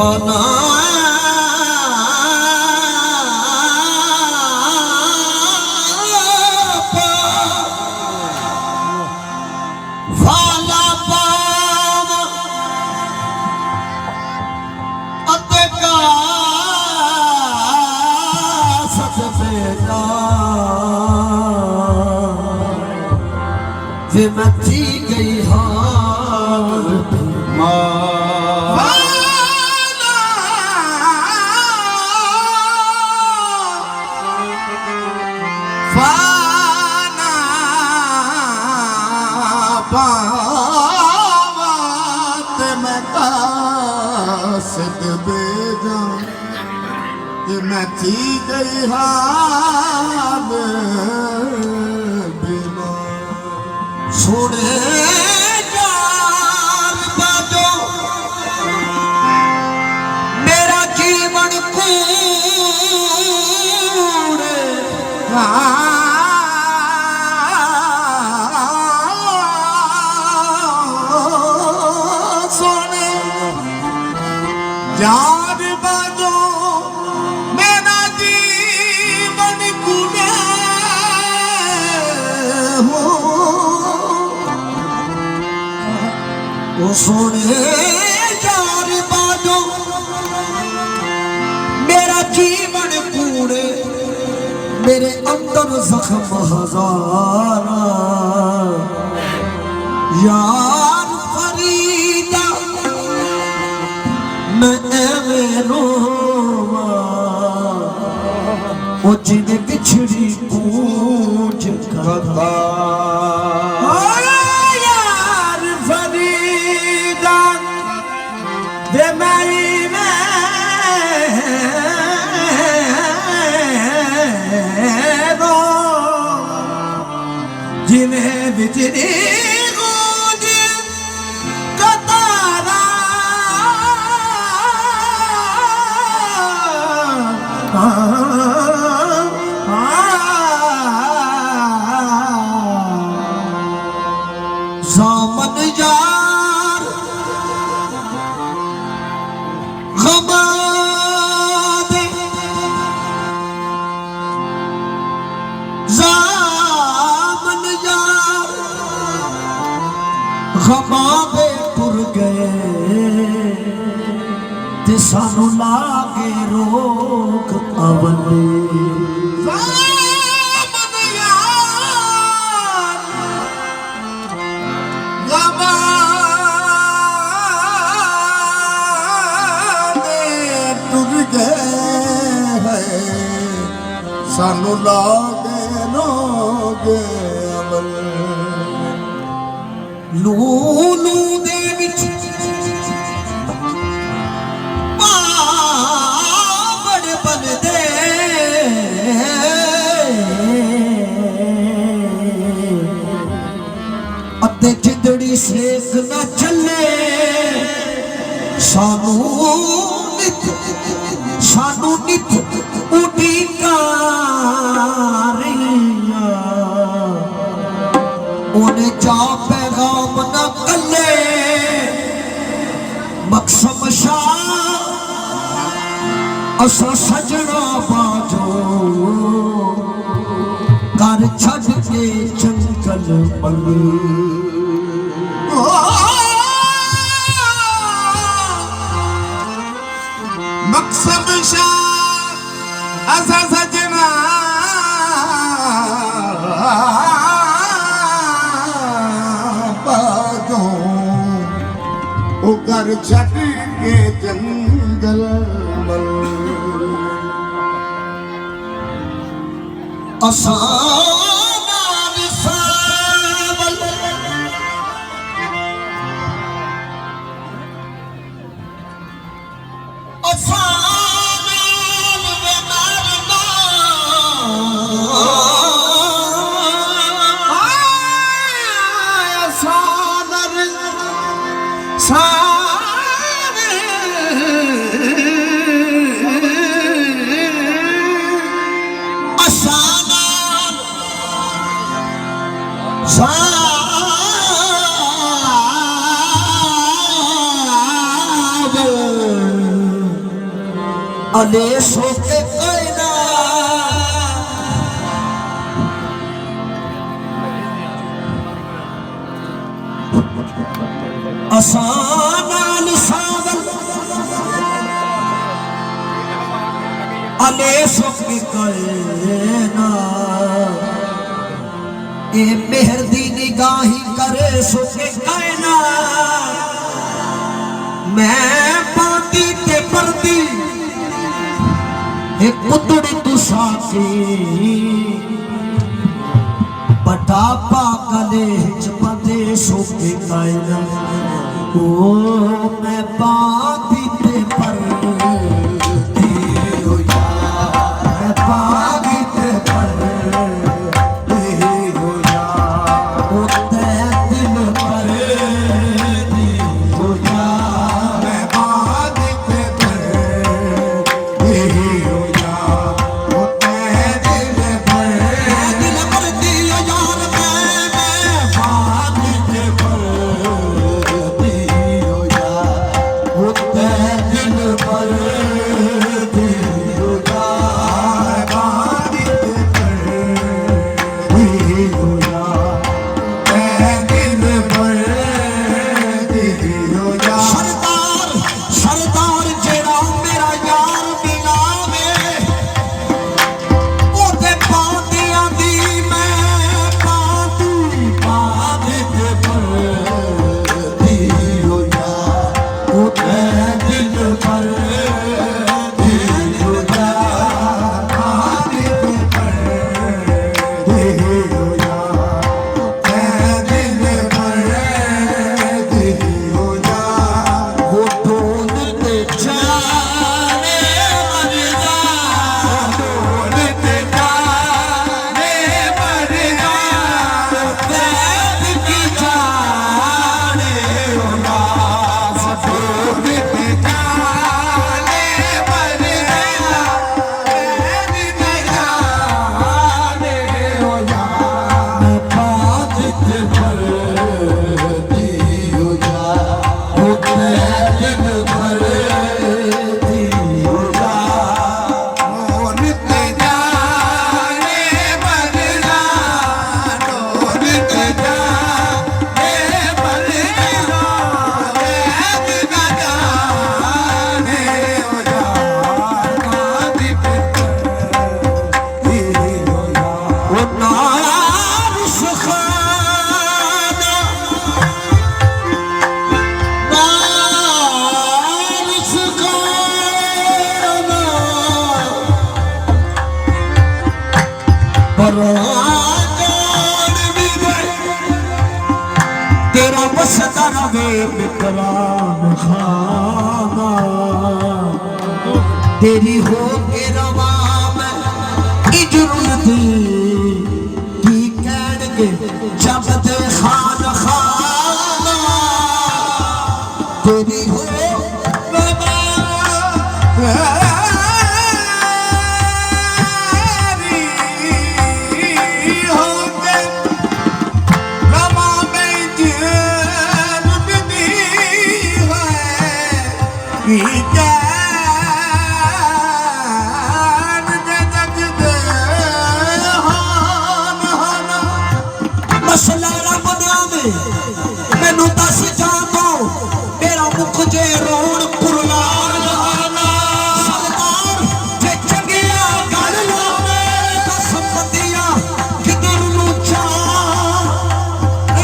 फाना फाला पाव अते का सत बेटा वे मैं थी गई हार फाना पावत मैं कासिद बेजा कि मैं थी गई हार बिना सुने जान बाजो मेरा जीवन कूड़े सोने जान बाजो मेरा जीवन कूड़े हो ओ सोने यार बाजो मेरा जीवन कूड़े मेरे अंदर जख्म हजारा यार फरीदा मैं एवें रोवा ओ जिन्हें बिछड़ी पूज करता यार फरीदा दे जिन्हें बिजली गूंज कतारा सामन यार गमा दे खमावे टुर गए ते सानू लागे रोक अवले सामन यार खमावे टुर गए सानू लागे रोक अवले लूलू दे विच पावड़ बनदे अते जिदड़ी सेक न चले सानू नित उड़ीका उन्हें जा पैगाम न कले मकसम शाह असा सजना बाजो कर छड़ के जंगल बली मकसम शाह असा सजना घर छट के जंगल असान सावल असान अले सोके कहना आसान सावल अले सोके कहना ए मेहर दी निगाही करे सोके कहना मैं पाती ते परदी एक पुतड़ी तू साथी पटापा कले चपते सोके कहना ओ मैं पाती ते परदी हो या मैं पाती ते परदी हो या ओ ते दिल परदी हो या मैं पाती ते परदी हो या ओ ते दिल परदी हो यार मैं पाती ते परदी हो या ओ ते दिल परदी हो या पाती ते परदी हो या ते दिल परदी हो या सरदार सरदार जेड़ा मेरा यार मिलावे ओते पातियां दी मैं पाती पाती ते परदी हो या ओते दिल परदी हो या पाती ते परदी हो या ओते दिल परदी हो या वो ढूंढ ते जाने मरदा ढूंढ ते जाने मरदा बैठ की जाने हो या ढूंढ ते जाने मरदा बैठ की जाने हो या मैं पाती ते परदी हो या ओते दिल परदी हो या ढूंढ ते जाने मरदा ढूंढ ते जाने मरदा बैठ की जाने हो या पाती ते परदी हो या ओ नार सुखाना नार सुखाना परागान भी दे तेरा बसता रवे विकराम खाना तेरी हो के रवा मैं इजरुर दी की कहणगे जब दे खान खाना तेरी हो रवा तेरी हो के रवा मैं इजरुर दी है की मसला रब नावे मैनू दस जानो मेरा मुख जे रोण पुरलार जहाना सरदार जे चंगिया गल लावे दस पतिया किधर नू जा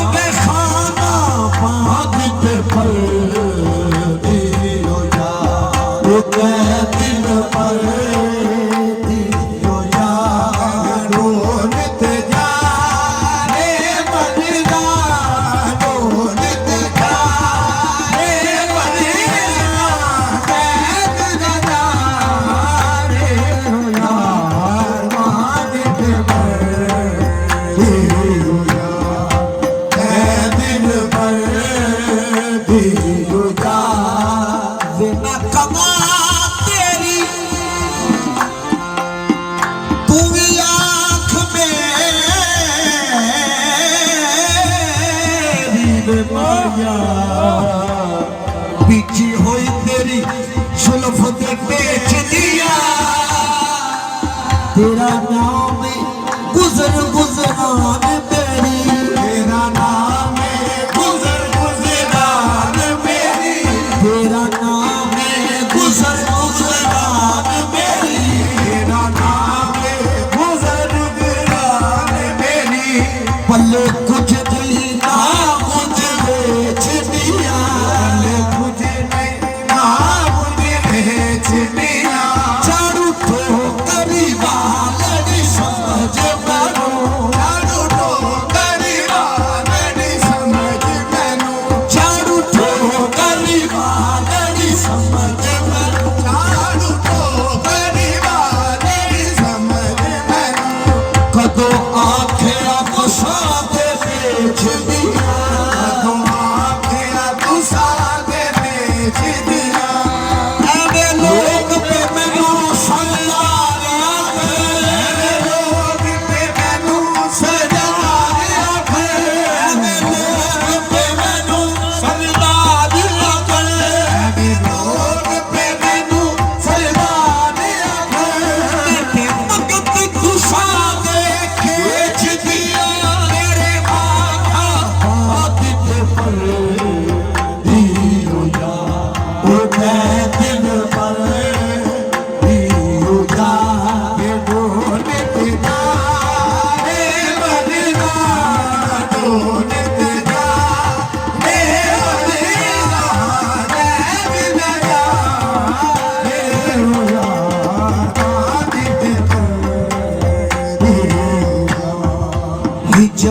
ए खाना पाती ते परदी हो या ओ ते दिल परदी हो या ढूंढ ते जाने मरदा ढूंढ ते जाने मरदा बैठ की जाने हो या पाती ते परदी हो या ते दिल परदी हो या वे मैं कमा तेरी तू भी आँख मेरी वे माया बिछी हुई तेरी जुल्फ दे पेच दिया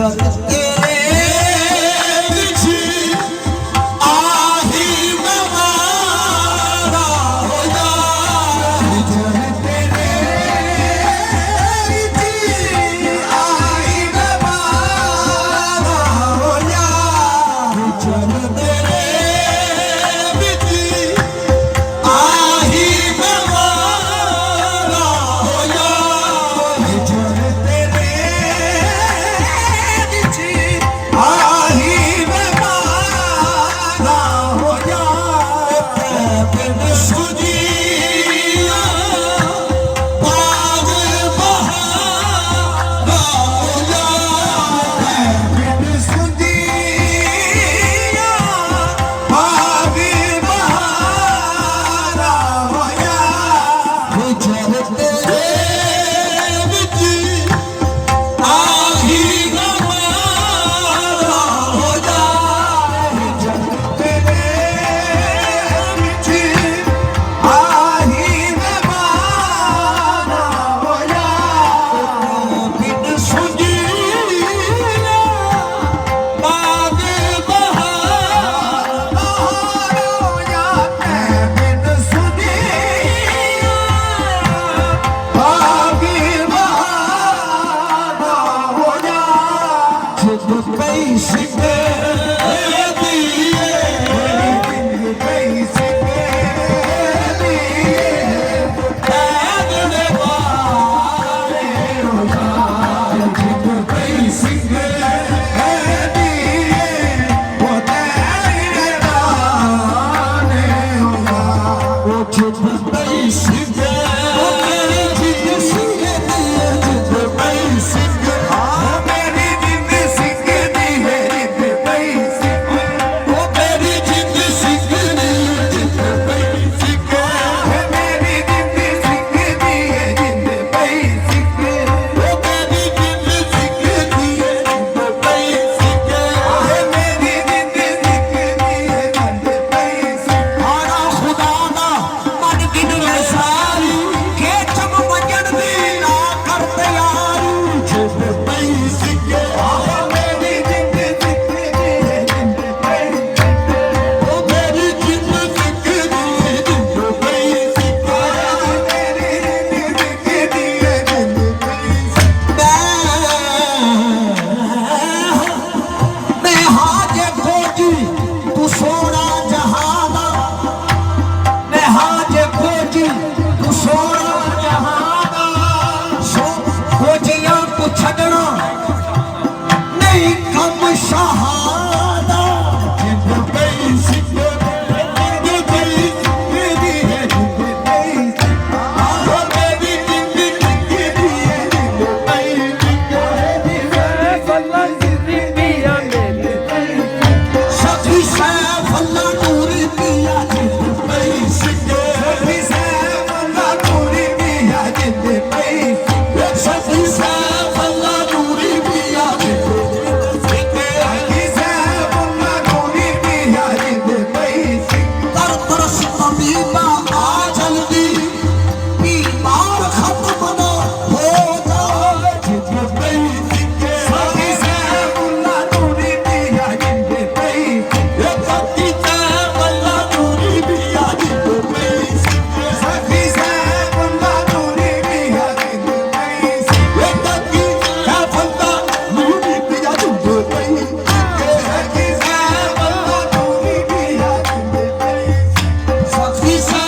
जग तेरे विच आही मवारा होया जग तेरे विच आही मवारा होया जग तेरे विच आही मवारा होया जग तेरे विच आही मवारा होया बिन सुजिया बाग बहारा होया बिन सुजिया बाग बहारा होया जग तेरे विच आही मवारा होया जग तेरे विच आही मवारा होया बिन सुजिया बाग बहारा होया बिन सुजिया बाग बहारा होया जिद पई सिके दिए जिद पई सिके दिए कैद दे बारे होया जिद पई सिके दिए वो तेरे दाने होया वो जिद पई सिके मेरी जिद सिके दिए जिद पई सिके मेरी जिद सिके दिए जिद पई सिके वो मेरी जिद सिके दिए जिद पई सिके मेरी जिद सिके दिए जिद पई सिके वो मेरी जिद सिके दिए जिद पई सिके मेरी जिद सिके दिए जिद पई सिके आरा खुदा दा मन गिनले सारी के चम वजन दी ना कर तैयारी जिद पई सिके मेरी जिद सिके दिए जिद पई सिके वो मेरी जिद सिके दिए जिद पई सिके मेरी जिद सिके दिए जिद पई सिके मैं हाजे खोजी तू सोना जहाना मैं हाजे खोजी तू सोना जहाना सो खोजियां तू छड़ना नहीं कम शहादा जिद पई सिके जिद पई सिके दिए जिद पई सिके मेरी जिद सिके दिए जिद पई सिके सखी सैफ अल्लाह नूरी पिया जिद पई सिके सखी सैफ अल्लाह नूरी पिया जिद पई सिके सखी सैफ अल्लाह नूरी पिया जिद सिके सखी सैफ अल्लाह नूरी पिया जिद पई सिके कर तरस तबीबा आ जल्दी बीमार खत्म ना हो जाए जिद पई सिके सखी सैफ अल्लाह नूरी पिया जिद पई सिके सखी सैफ अल्लाह नूरी पिया जिद पई सिके सखी सैफ अल्लाह नूरी पिया जिद पई सिके सखी सैफ अल्लाह नूरी पिया जिद पई सिके सखी सैफ अल्लाह नूरी पिया जिद पई सिके सखी सैफ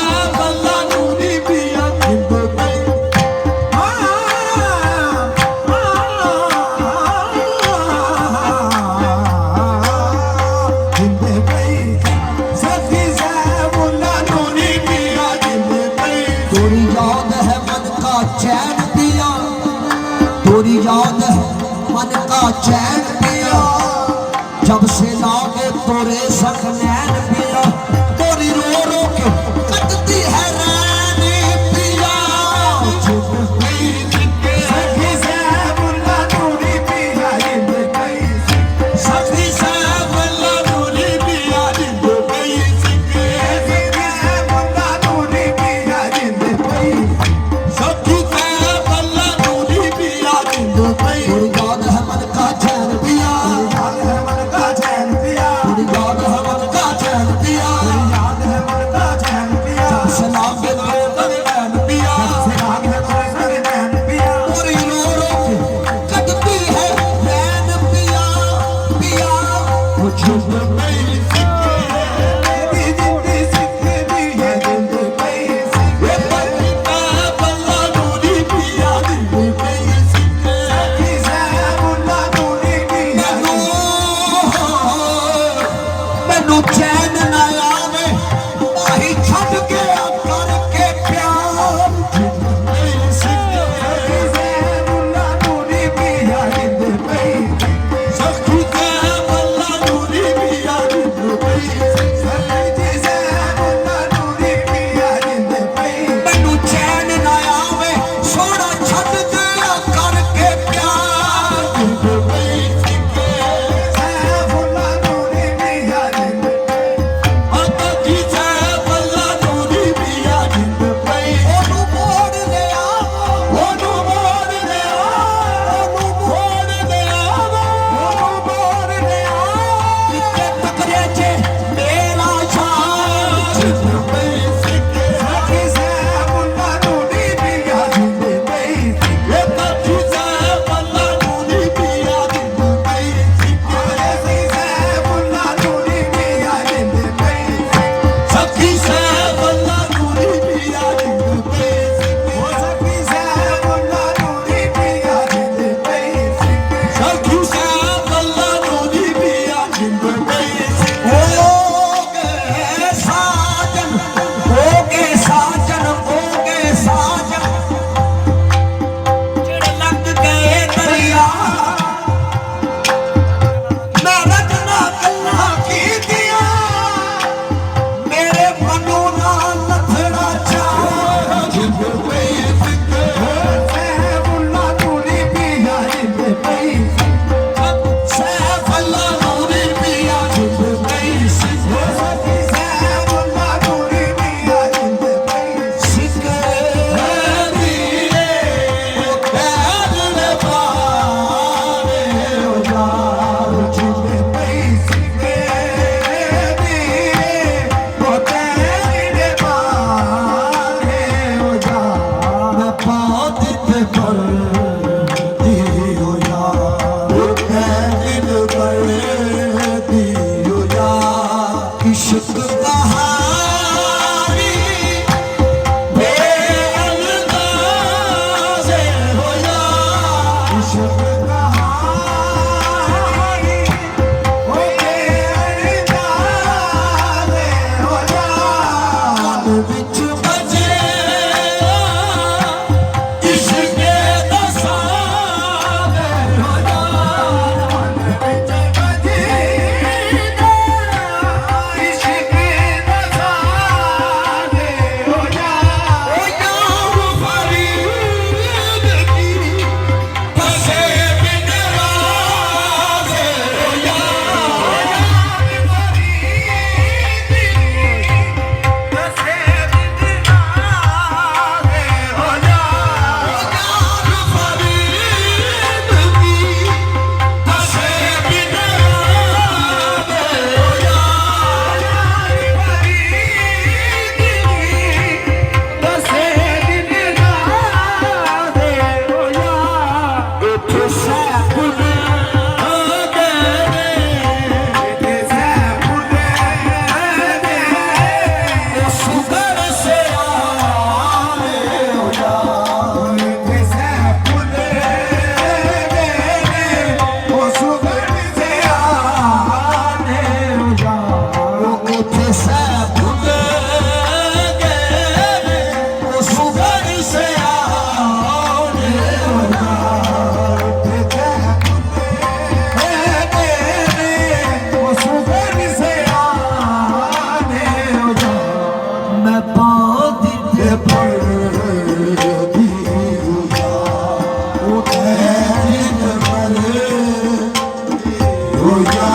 कहानी बेअंदाज़ हो जा इश्क कहानी हो बेअंदाज़ हो जा विच बजे इश्क दा साज़ हो जा विच बजे इश्क दा साज़ हो जा ओ यार फरीद की फसे बिन राज़ हो जा यार फरीद की फसे बिन राज़ हो जा यार फरीद की फसे बिन राज़ हो जा यार फरीद की फसे बिन राज़ हो जा इत्थे सैफुल इत्थे सैफुल सुगर से आने हो जा इत्थे सैफुल वो सुगर से आने हो जा इत्थे सैफुल वो सुगर से आने हो जा इत्थे वो सुगर से आने हो जा मैं बांध के पड़ दी वो ठहर मरे हो जा